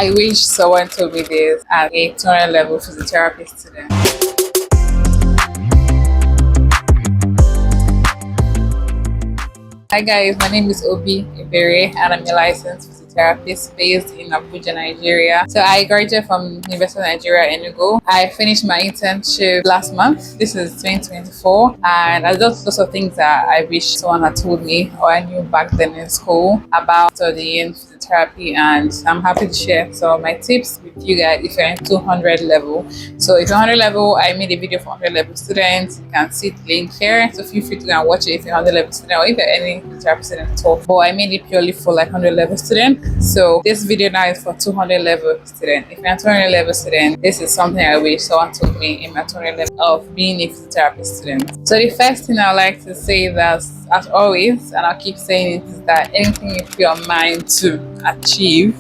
I wish someone told me this as a 200 level physiotherapy student. Hi guys, my name is YEAR and I'm a licensed physiotherapist based in Abuja, Nigeria. So I graduated from University of Nigeria, Enugu. I finished my internship last month. This is 2024, and I did lots of things that I wish someone had told me or I knew back then in school about studying physiotherapy, and I'm happy to share some of my tips with you guys if you're in 200 level. So if you're 100 level, I made a video for 100 level students. You can see the link here, so feel free to go and watch it if you're 100 level student or if you're any physiotherapy student at all. But I made it purely for like 100 level student. So this video now is for 200 level student. If you're a 200 level student, this is something I wish someone told me in my 200 level of being a physiotherapy student. So the first thing I like to say that, as always, and I'll keep saying it, is that anything you put your mind to achieve,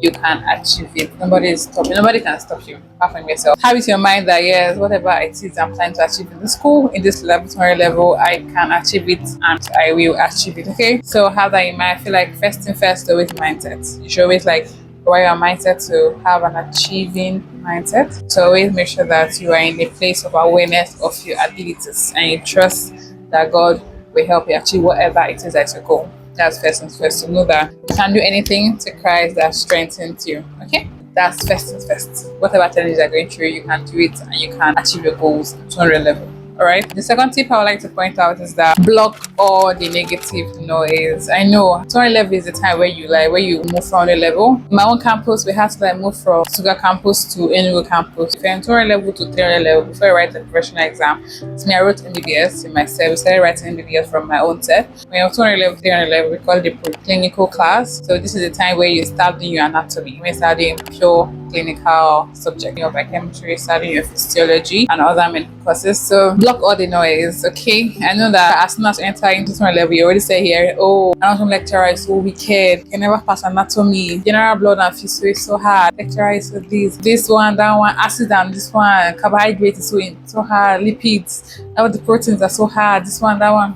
you can achieve it. Nobody is stopping. Nobody can stop you apart from yourself. Have it in your mind that yes, whatever it is I'm planning to achieve in the school, in this level, 200 level, I can achieve it and I will achieve it. Okay, so have that in mind. I feel like first thing first, always mindset. You should always like wire your mindset to have an achieving mindset. So always make sure that you are in a place of awareness of your abilities and you trust that God will help you achieve whatever it is that's your goal. That's first and first, to know that you can do anything to Christ that strengthens you. Okay, that's first and first. Whatever challenges you're going through, you can do it and you can achieve your goals at 200 level. All right, the second tip I would like to point out is that block all the negative noise. I know 200 level is the time where you move from the level. In my own campus, we had to move from Suga campus to Enugu campus. If you're in 200 level to 300 level, before I write the professional exam, it's me, I wrote MBBS in myself. I started writing MBBS from my own set. When you're 200 level, 300 level, we call it the clinical class. So this is the time where you start doing your anatomy. When you start doing pure clinical subject, your biochemistry, studying your physiology and other medical courses. So block all the noise. Okay, I know that as soon as you enter into 200 level, you already say here, oh, anatomy lecturer is so wicked, you can never pass anatomy, general blood and physio is so hard, lecturer is so this one, that one, acid and this one, carbohydrate is so hard, lipids, all the proteins are so hard, this one, that one.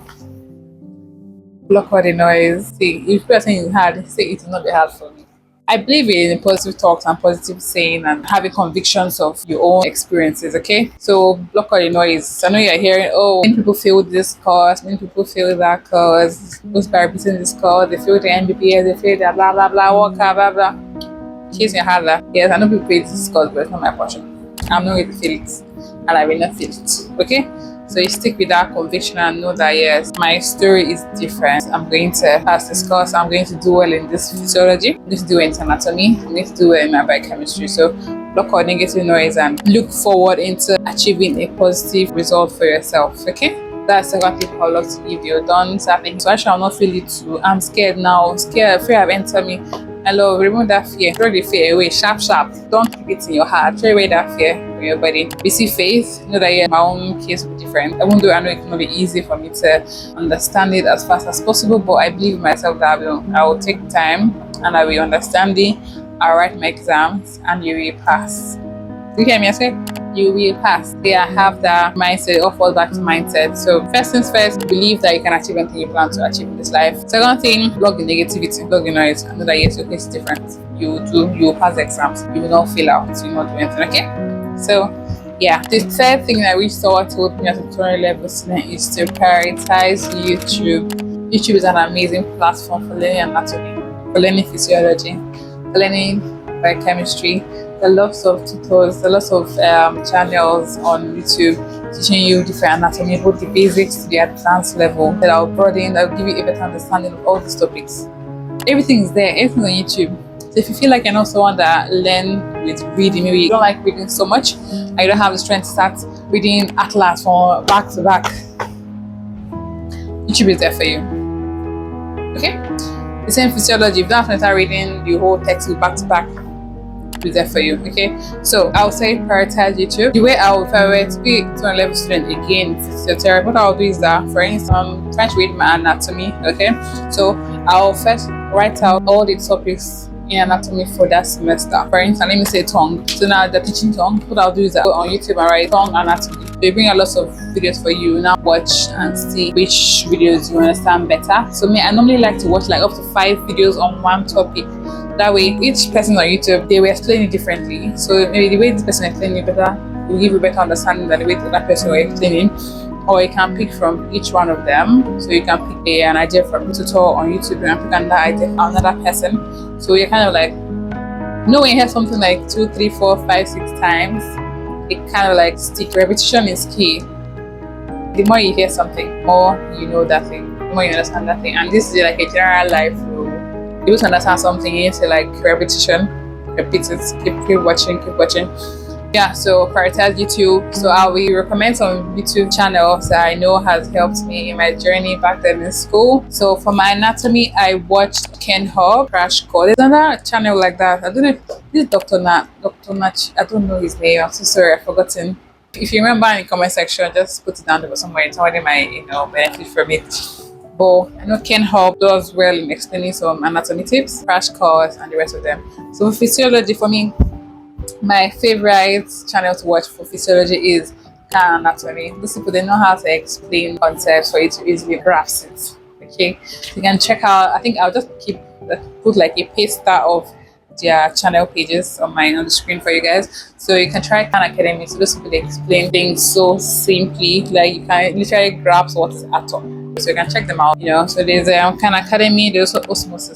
Block all the noise. See, if people are saying it's hard, say it will not be hard for me. I believe in positive talks and positive saying and having convictions of your own experiences, okay? So block all the noise. I know you're hearing, oh, many people fail this course, many people fail that course, those by repeating this course, they fail the MBBS, they fail the blah, blah, blah, worker, blah, blah. In case you had that, yes, I know people fail this course, but it's not my portion. I'm not going to fail it, and I will not fail it, okay? So you stick with that conviction and know that yes, my story is different. I'm going to pass this course. I'm going to do well in this physiology. I'm going to do well in anatomy. I'm going to do well in my biochemistry. So block out negative noise and look forward into achieving a positive result for yourself. Okay? That's the second tip I would love to give you. Don't start thinking, so actually I'll not feel it too. I'm scared now. Scared, fear have entered me. Hello, remove that fear. Throw the fear away. Sharp, sharp. Don't keep it in your heart. Throw away that fear from your body. Receive faith. Know that my own case will be different. Even though I know it will not be easy for me to understand it as fast as possible, but I believe in myself that I will take time and I will understand it. I'll write my exams and you will pass. You hear me? I say you will pass. Yeah, have that mindset or fall back to mindset. So first things first, believe that you can achieve anything you plan to achieve in this life. Second thing, block the negativity, block the noise. I know that yes, your case is different. You will pass the exams. You will not fail out. You will not do anything. Okay? So yeah, the third thing that I wish someone told me as a 200 level student is to prioritize YouTube. YouTube is an amazing platform for learning anatomy, for learning physiology, for learning biochemistry. There are lots of tutors, there are lots of channels on YouTube teaching you different anatomy, both the basics to the advanced level, that will broaden, that will give you a better understanding of all these topics. Everything is there, everything on YouTube. So if you feel like you're not someone that learn with reading, maybe you don't like reading so much, and you don't have the strength to start reading atlas from back to back, YouTube is there for you. Okay? The same physiology, if you don't have to start reading the whole textbook back to back, be there for you. Okay, so I would say prioritize YouTube. The way I would, if I were to be 200 level student again physiotherapy, what I'll do is that, for instance, I'm trying to read my anatomy. Okay, so I'll first write out all the topics in anatomy for that semester. For instance, let me say tongue. So now they're teaching tongue. What I'll do is that go on YouTube and write tongue anatomy. They bring a lot of videos for you. Now watch and see which videos you understand better. So me, I normally like to watch like up to 5 videos on one topic. That way, each person on YouTube, they will explain it differently. So maybe the way this person explained it better will give you better understanding than the way the other person will explain it. Or you can pick from each one of them. So you can pick an idea from a tutorial on YouTube and pick another idea from another person. So you're kind of like, when you hear something like 2, 3, 4, 5, 6 times, it kind of like stick. Repetition is key. The more you hear something, more you know that thing, the more you understand that thing. And this is like a general life rule. If you understand something, you need to like repetition, repeat it, keep watching. Yeah, so prioritize YouTube. So I will recommend some YouTube channels that I know has helped me in my journey back then in school. So for my anatomy, I watched Ken Hub, Crash Course. There's another channel like that. I don't know. This is Dr. Nat. I don't know his name. I'm so sorry, I've forgotten. If you remember in the comment section, just put it down there somewhere. Somebody might, benefit from it. But I know Ken Hub does well in explaining some anatomy tips, Crash Course, and the rest of them. So physiology for me, my favorite channel to watch for physiology is Can Anatomy. Those people, they know how to explain concepts for you to easily grasp it. Okay, so you can check out. I think I'll just put like a paste of their channel pages on the screen for you guys, so you can try Khan Academy. So those people, they explain things so simply, like you can literally grasp what is at all. So you can check them out. So there's Khan Academy. There's also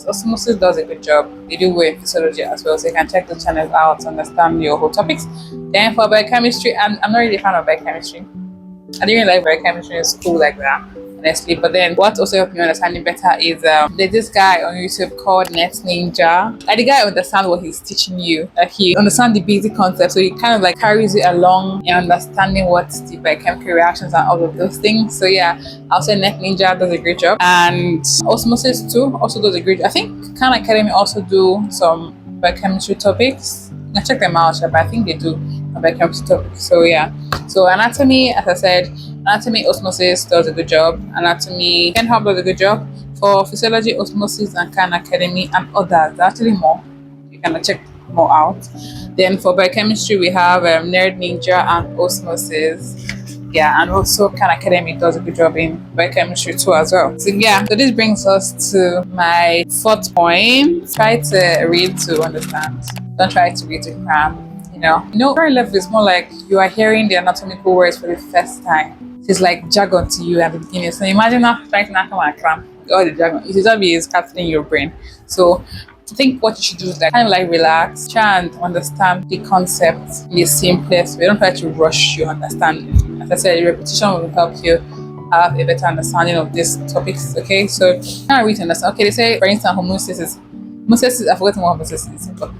Osmosis does a good job. They do well in physiology as well, so you can check the channels out to understand your whole topics. Then for biochemistry, I'm not really a fan of biochemistry. I didn't really like biochemistry in school like that, honestly. But then what also helped me understand it better is there's this guy on YouTube called Net Ninja. Like the guy understands what he's teaching you. Like he understands the basic concept, so he kind of like carries it along in understanding what the biochemical reactions and all of those things. So yeah, I'll say Net Ninja does a great job, and Osmosis too also does a great job. I think Khan Academy also do some biochemistry topics. You can check them out, but I think they do biochemistry topics. So yeah, so anatomy, as I said, anatomy, Osmosis does a good job. Anatomy, Ken Hub does a good job. For physiology, Osmosis and Khan Academy and others, actually more. You can check more out. Then for biochemistry, we have Nerd Ninja and Osmosis. Yeah, and also Khan Academy does a good job in biochemistry too as well. So yeah, so this brings us to my fourth point. Try to read to understand. Don't try to read to cram. Current level is more like you are hearing the anatomical words for the first time. It's like jargon to you at the beginning. So imagine not trying to come and cram all the jargon. It should just be capturing your brain. So I think what you should do is like kind of like relax, try and understand the concept in the simplest way. Don't try to rush your understanding. As I said, repetition will help you have a better understanding of these topics. Okay, so kind of read to understand. Okay, they say for instance homeostasis. Homeostasis, I've forgotten what homeostasis is, but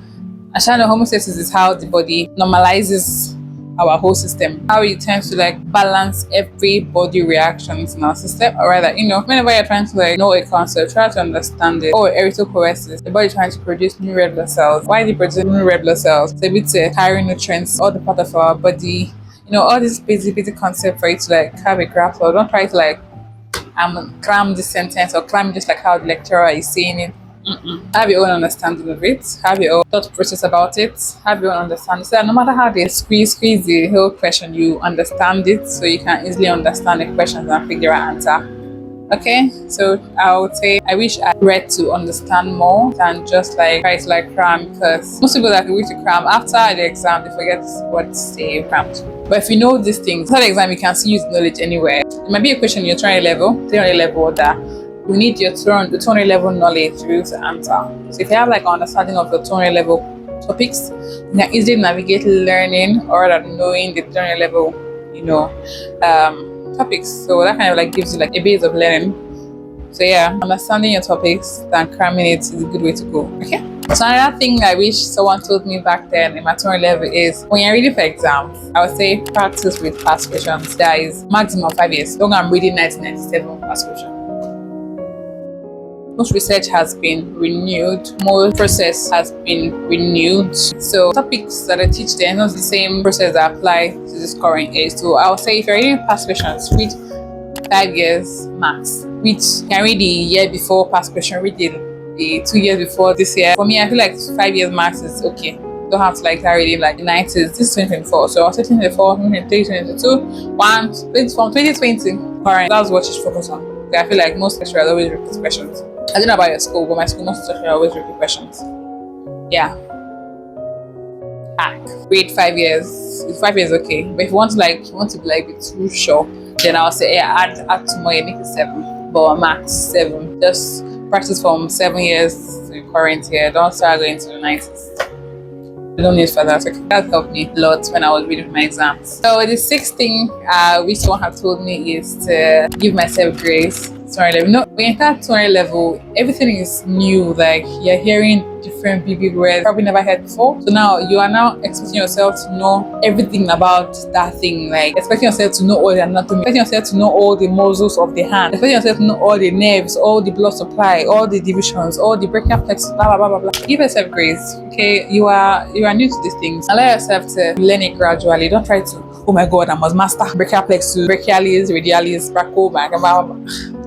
actually homeostasis is how the body normalizes our whole system, how it tends to like balance every body reactions in our system, or rather, whenever you're trying to like know a concept, try to understand it. Erythropoiesis, the body trying to produce new red blood cells. Why they produce new red blood cells? It's able to carry nutrients, all the part of our body. All these basic concepts for you to like have a grasp. Or don't try to like cram this sentence or cram just like how the lecturer is saying it. Have your own understanding of it, have your own thought process about it, have your own understanding, so that no matter how they squeeze the whole question, you understand it, so you can easily understand the questions and pick the right answer. Okay, so I would say I wish I read to understand more than just like try to like cram, because most people that wish to cram after the exam, they forget what they crammed. But if you know these things, after the exam you can still use knowledge anywhere. It might be a question you're trying to level, 300 level, that you need your 200 level knowledge to be able to answer. So if you have like understanding of the 200 level topics, you can easily navigate learning or knowing the 200 level, topics. So that kind of like gives you like a base of learning. So yeah, understanding your topics than cramming it is a good way to go. Okay. So another thing I wish someone told me back then in my 200 level is when you're reading for exams, I would say practice with past questions. That is maximum 5 years. Don't go and reading 1997 past questions. Most research has been renewed, more process has been renewed. So topics that I teach them, not the same process that apply to this current age. So I would say if you're reading past questions, read 5 years max. You can read the year before past question, read the 2 years before this year. For me, I feel like 5 years max is okay. Don't have to like start reading like the 90s. This is 2024. So I was 2024, 2023, 2022, from 2020. Alright, that's what you should focus on. I feel like most lecturers always repeat questions. I don't know about your school, but my school most lecturers always repeat questions. Yeah, hack. Wait 5 years. Is 5 years okay? But if you want to be like be too sure, then I'll say yeah, add 2 more, make it 7. But max 7. Just practice from 7 years to the current year. Don't start going to the 90s. You don't need for that. Okay. That helped me a lot when I was reading for my exams. So the sixth thing which someone had told me is to give myself grace. 200 level. No, when you enter 200 level, everything is new. Like you're hearing different big words probably never heard before. So now you are now expecting yourself to know everything about that thing. Like expecting yourself to know all the anatomy, expecting yourself to know all the muscles of the hand, expecting yourself to know all the nerves, all the blood supply, all the divisions, all the brachial plexus, blah blah blah blah blah. Give yourself grace. Okay, you are new to these things. Allow yourself to learn it gradually. Don't try to, oh my god, I must master brachial plexus, brachialis, radialis, bracho, blah blah blah.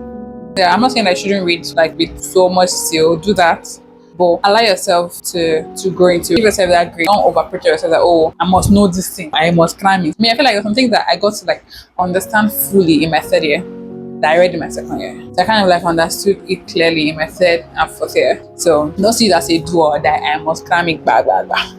Yeah, I'm not saying I shouldn't read like with so much skill. Do that, but allow yourself to grow into it. Give yourself that grade. Don't overpressure yourself that, oh, I must know this thing, I must climb it. I mean, I feel like there's something that I got to like understand fully in my third year that I read in my second year. So I kind of like understood it clearly in my third and fourth year. So don't see it as a do or die, I must climb it, blah blah blah.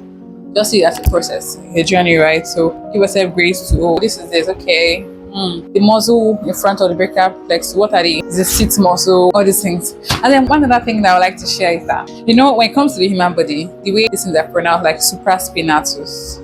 Just see it as a process, a journey, right? So give yourself grace to, oh, this is this, okay. The muscle in front of the brachial plexus, what are they? The seat muscle, all these things. And then one other thing that I would like to share is that, when it comes to the human body, the way these things are pronounced, like supraspinatus,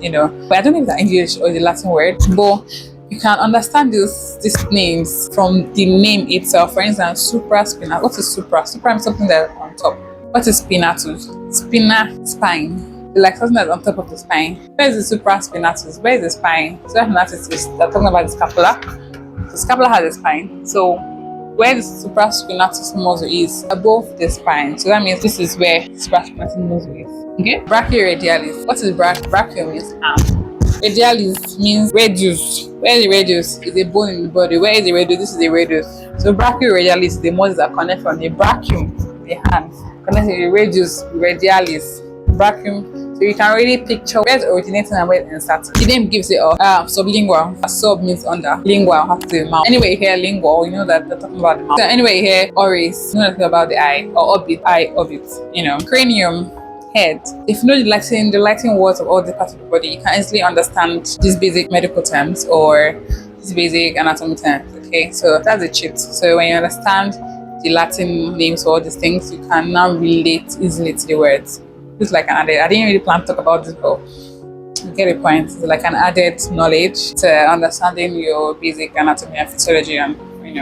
but I don't know if that's English or the Latin word, but you can understand these names from the name itself. For instance, supraspinatus. What is supra? Supra means something that's on top. What is spinatus? Spina, spine. Like something that's on top of the spine. Where is the supraspinatus? Where is the spine? Supraspinatus is they're talking about the scapula. The scapula has a spine. So where the supraspinatus muscle is above the spine. So that means this is where supraspinatus muscle is. Okay? Brachioradialis. What is brachial means arm. Radialis means radius. Where is the radius? Is a bone in the body. Where is the radius? This is the radius. So brachioradialis is the muscles that connect from the brachium, the hand, connect to the radius, radialis, brachium. So you can really picture where it's originating and where it's inserting. The name gives it a sublingual. Sub means under. Lingual has the mouth. Anyway, you hear lingual, you know that they're talking about the mouth. So anyway, you hear oris, you know nothing about the eye, or orbit, cranium, head. If you know the Latin words of all the parts of the body, you can easily understand these basic medical terms or these basic anatomy terms. Okay, so that's a cheat. So when you understand the Latin names for all these things, you can now relate easily to the words. It's like an added. I didn't really plan to talk about this, but you get the point. It's like an added knowledge to understanding your basic anatomy and physiology and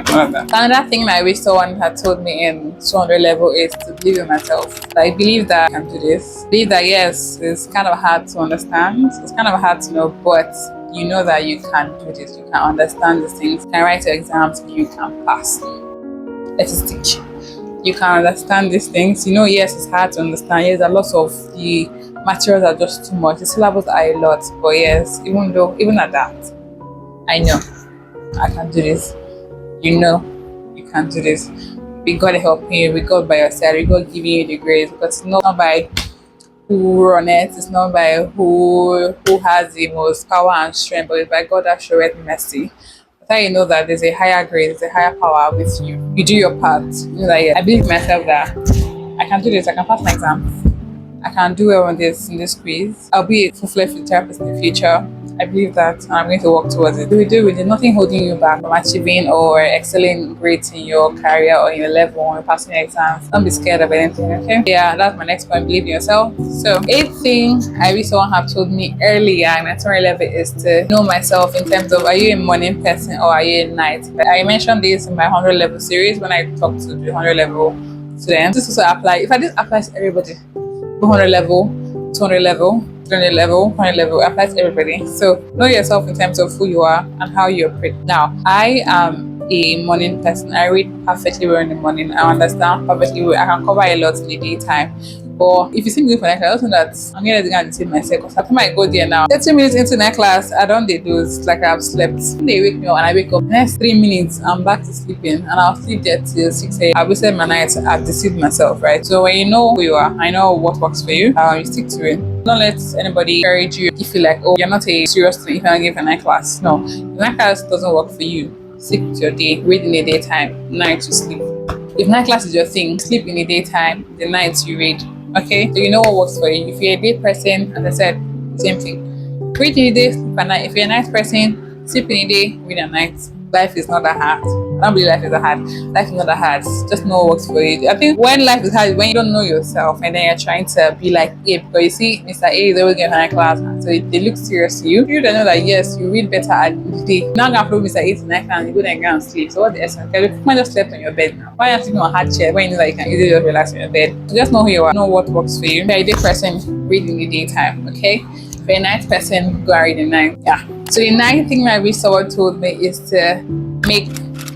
all of that. Another thing that I wish someone had told me in 200 level is to believe in myself. I believe that I can do this. Believe that yes, it's kind of hard to understand. It's kind of hard to know, but you know that you can do this. You can understand these things. You can write your exams. You can pass. Let us teach. You can understand these things. Yes, it's hard to understand. Yes, a lot of the materials are just too much. The syllables are a lot. But yes, even at that, I know I can do this. You can do this. With God helping you, with God by your side, with God giving you the grace. Because it's not by who run it, it's not by who has the most power and strength, but it's by God that showeth mercy. You know that there's a higher grace, there's a higher power with you. You do your part. I believe myself that I can do this. I can pass my exams. I can do well in this quiz. I'll be a full-fledged therapist in the future. I believe that, and I'm going to work towards it. There's nothing holding you back from achieving or excelling great in your career or in your level or passing your exams. Don't be scared of anything, okay? Yeah, that's my next point. Believe in yourself. So, 8th thing I wish someone have told me earlier in my 20 level is to know myself in terms of, are you a morning person or are you a night? I mentioned this in my 100 level series when I talked to the 100 level students. This also applies. If this applies to everybody, 100 level, 200 level, 300 level, 100 level, applies to everybody. So know yourself in terms of who you are and how you operate. Now, I am a morning person. I read perfectly well in the morning. I understand perfectly well. I can cover a lot in the daytime. But if you see me for night class, I also know that I'm going to deceive myself. Because after I go there now, 30 minutes into night class, I don't do those like I've slept. They wake me up and I wake up. The next 3 minutes, I'm back to sleeping. And I'll sleep there till 6 a.m. I've wasted my night. I've deceived myself, right? So when you know who you are, I know what works for you. You stick to it. Don't let anybody encourage you. You feel like, oh, you're not a serious student if you don't give a night class. No, the night class doesn't work for you. Stick with your day. Read in the daytime. Night you sleep. If night class is your thing, sleep in the daytime. The night you read. Okay, so you know what works for you. If you're a day person, as I said, same thing. Read in the day, sleep at night. If you're a night person, sleep in the day, read at night. Life is not that hard. I don't believe life is that hard. Life is not that hard. Just know what works for you. I think when life is hard is when you don't know yourself and then you're trying to be like A, because you see Mr. A is always getting high class, so they look serious to you. You don't know that yes, you read better at the day. Now I'm gonna follow Mr. A to night and you go there and go and sleep. So what's the essence? You might just slept on your bed now. Why are you sleeping on a hard chair when you know that you can easily just relax on your bed? So just know who you are, know what works for you. If you're a day person, read in the daytime, okay? If you're a night person, go and read in the night. Yeah. So the ninth thing I wish someone told me is to make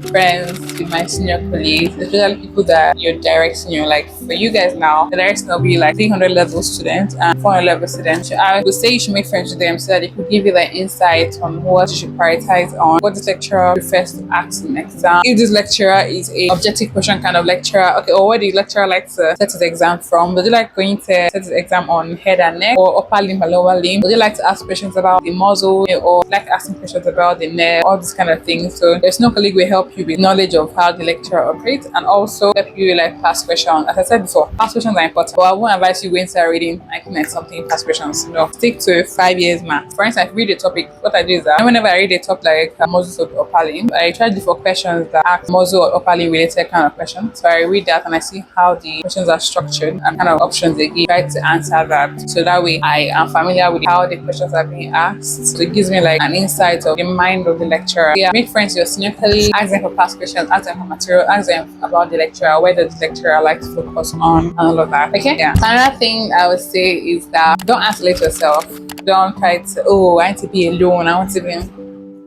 friends with my senior colleagues, especially people that you're direct senior. Like for you guys now, the direct senior will be like 300 level students and 400 level students. I would say you should make friends with them so that they could give you like insight on what you should prioritize on, what this lecturer prefers to ask in exam. If this lecturer is a objective question kind of lecturer, okay, or what the lecturer likes to set his exam from. Does he like going to set his exam on head and neck or upper limb and lower limb? Does he like to ask questions about the muzzle or like asking questions about the neck, all these kind of things? So there's no colleague will help you with knowledge of how the lecturer operates and also help you like past questions. As I said before, past questions are important, but I won't advise you going to start reading like something past questions. No, stick to 5 years math. For instance, if I read a topic, what I do is that whenever I read a topic like muscles of upper limb, I try to look for questions that ask muscle or upper limb related kind of questions. So I read that and I see how the questions are structured and kind of options they give, try to answer that. So that way I am familiar with how the questions are being asked. So it gives me like an insight of the mind of the lecturer. Yeah, make friends with your senior colleague, ask them for past questions, ask them for material, ask them about the lecturer, where does the lecturer like to focus on, and all of that. Okay? Yeah. Another thing I would say is that don't isolate yourself. Don't try to, oh, I want to be alone, I want to be.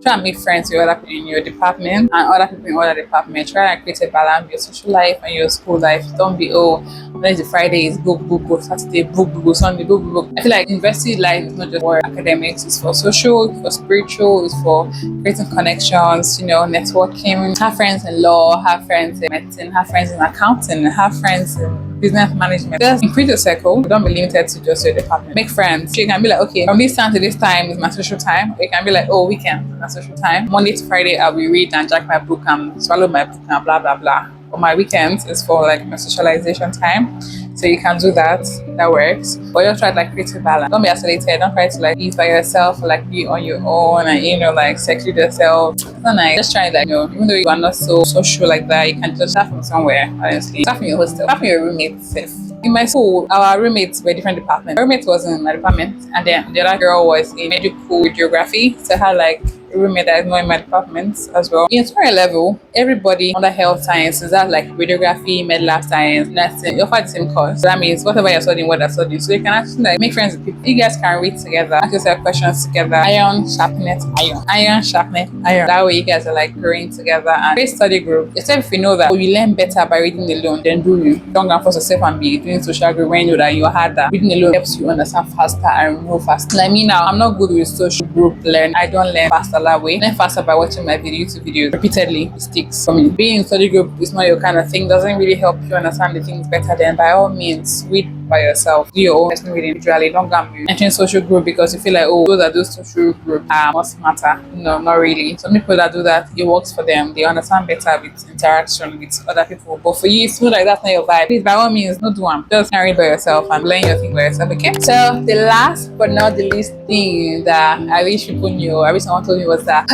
Try and make friends with other people in your department and other people in other departments. Try and create a balance with your social life and your school life. Don't be, oh, Wednesday, Friday is book, Saturday, book, Sunday, book. I feel like university life is not just for academics, it's for social, it's for spiritual, it's for creating connections, networking. Have friends in law, have friends in medicine, have friends in accounting, have friends in business management. Just increase your circle. Don't be limited to just your department. Make friends. So you can be like, okay, from this time to this time is my social time. Or you can be like, oh, weekend, my social time. Monday to Friday, I will read and jack my book and swallow my book and blah, blah, blah. But my weekends is for like my socialization time. So you can do that. That works. But just try to like create a balance. Don't be isolated. Don't try to like be by yourself or like be on your own and like seclude yourself. It's not nice. Just try like even though you are not so social like that, you can just start from somewhere, honestly. Start from your hostel. Start from your roommates. In my school, our roommates were different departments. My roommate was in my department and then the other girl was in medical geography. So I had like a roommate that is not in my department as well. In entire level, everybody under health sciences, that's like radiography, med lab science, nursing, you offer the same course. So that means whatever you're studying, what they're studying. So you can actually like make friends with people. You guys can read together, ask yourself questions together. Iron, sharpness, iron. Iron, sharpness, iron. That way you guys are like growing together and create study group. Except if you know that you learn better by reading alone, then do you. Don't go and force yourself and be doing social group when you know that you're harder. Reading alone helps you understand faster and know faster. Like me now, I'm not good with social group learn. I don't learn faster that way. Learn faster by watching my YouTube videos repeatedly. It sticks for me. Being in study group is not your kind of thing. Doesn't really help you understand the things better. Then by all means, read by yourself. Do your own personal reading individually. Don't go and enter social group because you feel like, oh, those social group are more smarter. No, not really. Some people that do that, it works for them. They understand better with interaction with other people. But for you, it's feel like that's not your vibe. Please, by all means, don't do them. Just read by yourself and learn your thing by yourself. Okay. So the last but not the least thing that I wish people knew, I wish someone told me was that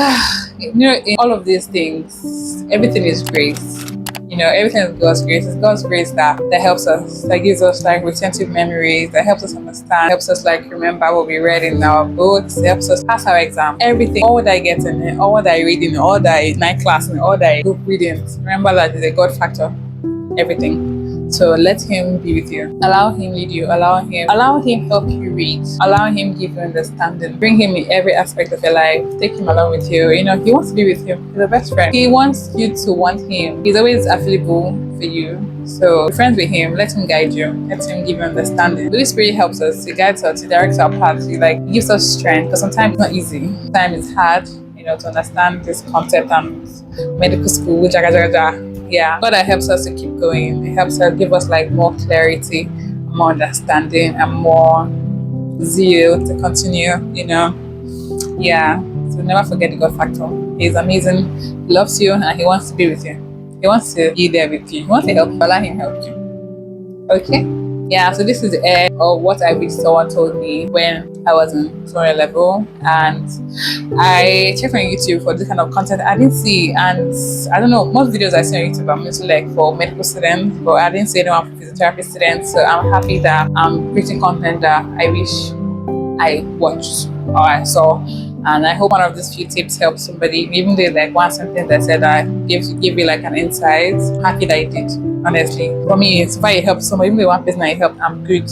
in all of these things, everything is grace. Everything is God's grace. It's God's grace that helps us, that gives us like retentive memories, that helps us understand, helps us like remember what we read in our books, helps us pass our exam. Everything, all that I get in it, all that I read in, all that I night class in, all that I group reading. Remember that is a God factor. Everything. So let him be with you. Allow him lead you. Allow him help you read. Allow him give you understanding. Bring him in every aspect of your life. Take him along with you. He wants to be with you. He's the best friend. He wants you to want him. He's always available for you. So be friends with him. Let him guide you. Let him give you understanding. The Holy Spirit helps us. He guides us. He directs our path. He gives us strength. Because sometimes it's not easy. Sometimes it's hard, to understand this concept and medical school, yeah, but that helps us to keep going. It helps us give us like more clarity, more understanding, and more zeal to continue. Yeah. So never forget the God factor. He's amazing. He loves you and he wants to be with you. He wants to be there with you. He wants to help you. Allow him help you. Okay. Yeah, so this is the air of what I wish someone told me when I was in 200 level, and I checked on YouTube for this kind of content I didn't see. And I don't know, most videos I see on YouTube are mostly like for medical students, but I didn't see anyone for physiotherapy students. So I'm happy that I'm creating content that I wish I watched or I saw. And I hope one of these few tips helps somebody, even though like one sentence I said that give you like an insight. Happy that it did. Honestly, for me, it's if I help somebody, even the one person I helped, I'm good.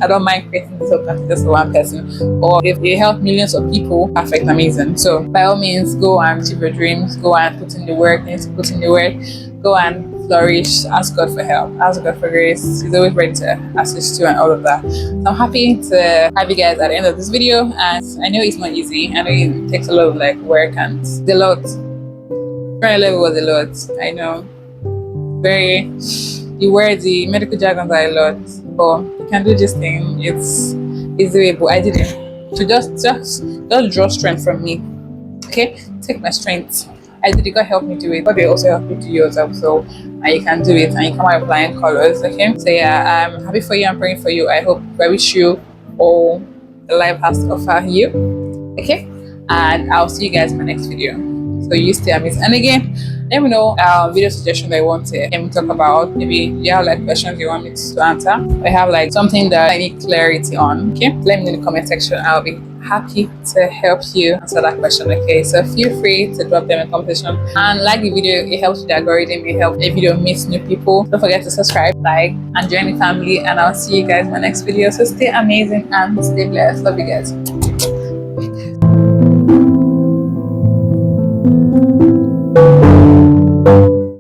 I don't mind creating this whole content just for one person. Or if it helps millions of people, perfect, amazing. So by all means, go and achieve your dreams. Go and put in the work. You need to put in the work. Go and flourish. Ask God for help. Ask God for grace. He's always ready to assist you and all of that. So I'm happy to have you guys at the end of this video. And I know it's not easy. I know it takes a lot of like work and the lot. Trying level was a lot. I know. Very, the words, the medical jargons are a lot, but you can do this thing. It's doable. I didn't. So just draw strength from me. Okay, take my strength. I did it. God help me do it. God will also help you do yours also, and you can do it. And you come out with flying colors. Okay. So yeah, I'm happy for you. I'm praying for you. I hope. I wish you all the life has to offer you. Okay, and I'll see you guys in my next video. So you stay amazing. And again, let me know video suggestion that you want to talk about. Maybe you have like questions you want me to answer. I have like something that I need clarity on. Okay, let me know in the comment section. I'll be happy to help you answer that question. Okay, so feel free to drop them in the comment section and like the video. It helps with the algorithm. It helps the video meet new people. Don't forget to subscribe, like, and join the family. And I'll see you guys in my next video. So stay amazing and stay blessed. Love you guys.